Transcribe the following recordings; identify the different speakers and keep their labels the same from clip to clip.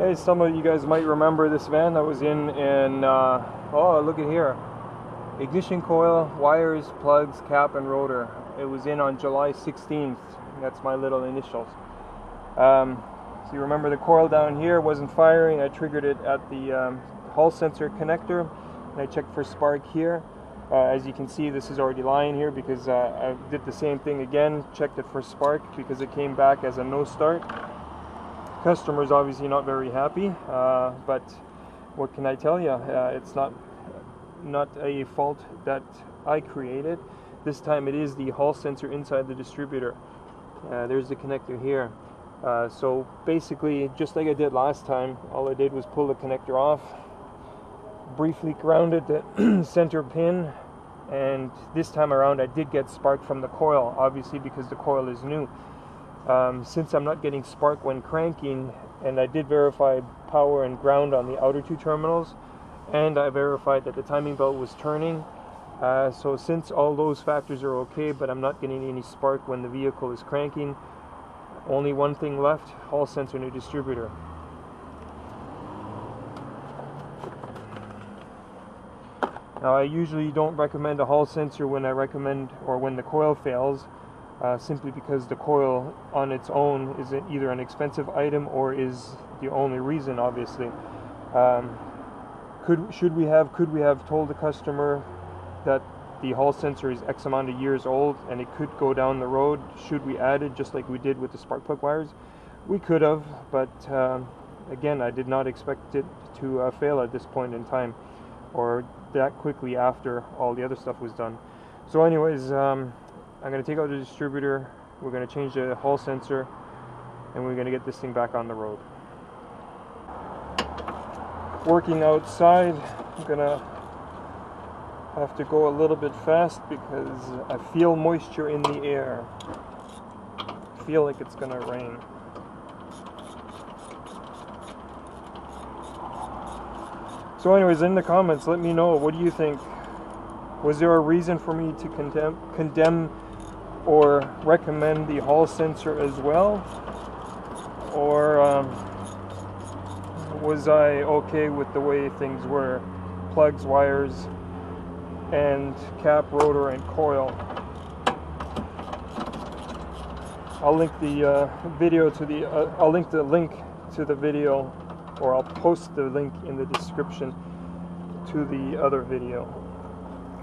Speaker 1: Hey, some of you guys might remember this van that was in oh, look at here. Ignition coil, wires, plugs, cap, and rotor. It was in on July 16th. That's my little initials. So you remember the coil down here wasn't firing. I triggered it at the Hall sensor connector, and I checked for spark here. As you can see, this is already lying here because I did the same thing again, checked it for spark because it came back as a no start. Customer's obviously not very happy, but what can I tell you? It's not a fault that I created. This time it is the Hall sensor inside the distributor. There's the connector here. So basically, just like I did last time, all I did was pull the connector off, briefly grounded the center pin, and this time around I did get spark from the coil, obviously because the coil is new. Since I'm not getting spark when cranking, and I did verify power and ground on the outer two terminals, and I verified that the timing belt was turning, so since all those factors are okay, but I'm not getting any spark when the vehicle is cranking, only one thing left: Hall sensor new distributor. Now, I usually don't recommend a Hall sensor when when the coil fails, simply because the coil on its own is either an expensive item or is the only reason, obviously. Could we have told the customer that the Hall sensor is X amount of years old and it could go down the road? Should we add it just like we did with the spark plug wires? We could have, but again, I did not expect it to fail at this point in time, or that quickly after all the other stuff was done. So anyways, I'm going to take out the distributor, we're going to change the Hall sensor, and we're going to get this thing back on the road. Working outside, I'm going to have to go a little bit fast because I feel moisture in the air. I feel like it's going to rain. So anyways, in the comments, let me know, what do you think? Was there a reason for me to condemn or recommend the Hall sensor as well? Or was I okay with the way things were? Plugs, wires, and cap, rotor, and coil. I'll link the I'll link the link to the video, or I'll post the link in the description to the other video.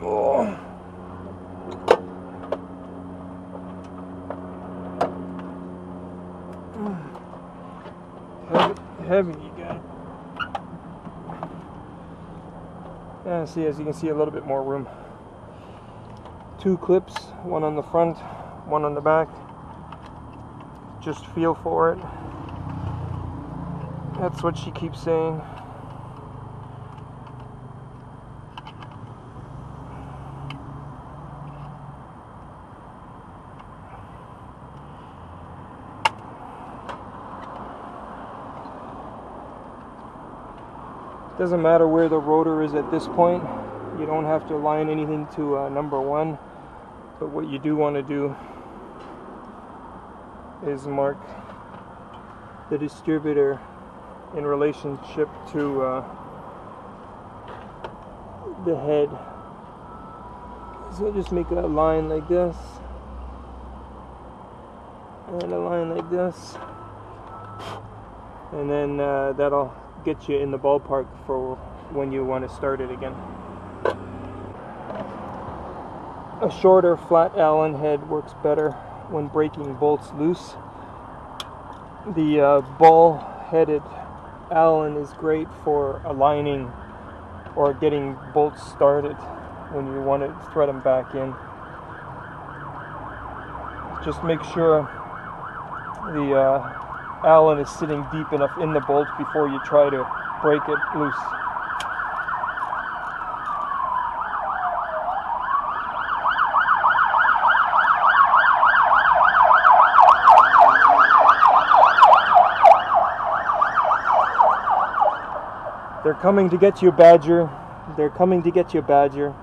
Speaker 1: Oh. Heavy again. Yeah, see, as you can see, a little bit more room. 2 clips, one on the front, one on the back. Just feel for it. That's what she keeps saying. Doesn't matter where the rotor is at this point. You don't have to align anything to number 1. But what you do want to do is mark the distributor in relationship to the head. So just make a line like this, and a line like this, and then that'll get you in the ballpark for when you want to start it again. A shorter flat Allen head works better when breaking bolts loose. The ball-headed Allen is great for aligning or getting bolts started when you want to thread them back in. Just make sure the Allen is sitting deep enough in the bolt before you try to break it loose. They're coming to get you, Badger. They're coming to get you, Badger.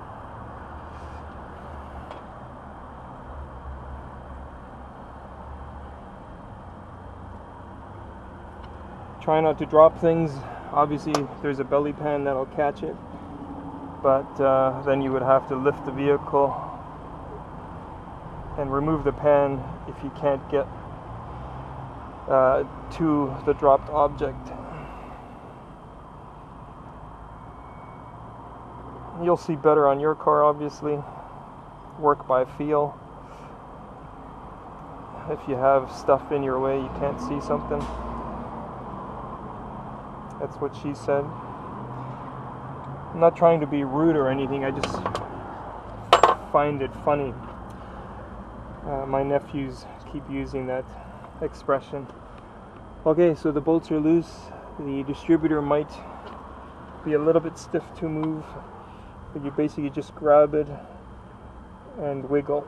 Speaker 1: Try not to drop things. Obviously there's a belly pan that'll catch it, but then you would have to lift the vehicle and remove the pan if you can't get to the dropped object. You'll see better on your car, obviously. Work by feel. If you have stuff in your way, you can't see something. That's what she said. I'm not trying to be rude or anything, I just find it funny. My nephews keep using that expression. Okay, so the bolts are loose. The distributor might be a little bit stiff to move, but you basically just grab it and wiggle.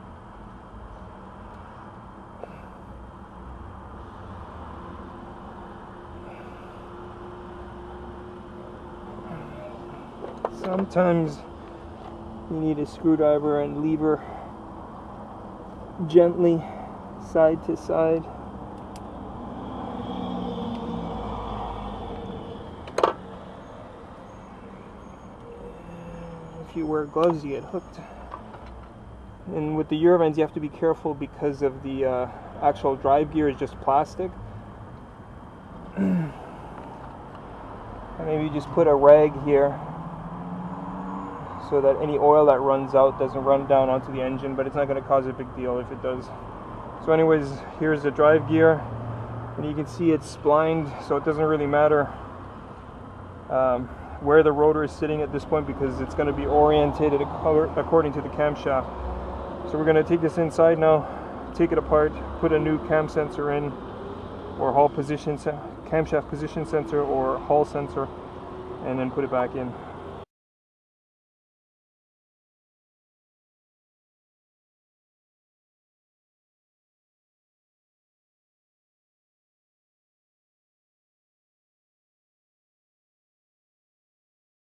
Speaker 1: Sometimes you need a screwdriver and lever gently side to side. If you wear gloves, you get hooked. And with the Eurovans, you have to be careful because of the actual drive gear is just plastic. And maybe you just put a rag here so that any oil that runs out doesn't run down onto the engine, but it's not going to cause a big deal if it does. So anyways, here's the drive gear, and you can see it's splined, so it doesn't really matter where the rotor is sitting at this point, because it's going to be orientated according to the camshaft. So we're going to take this inside now, take it apart, put a new cam sensor in, or camshaft position sensor or hall sensor, and then put it back in.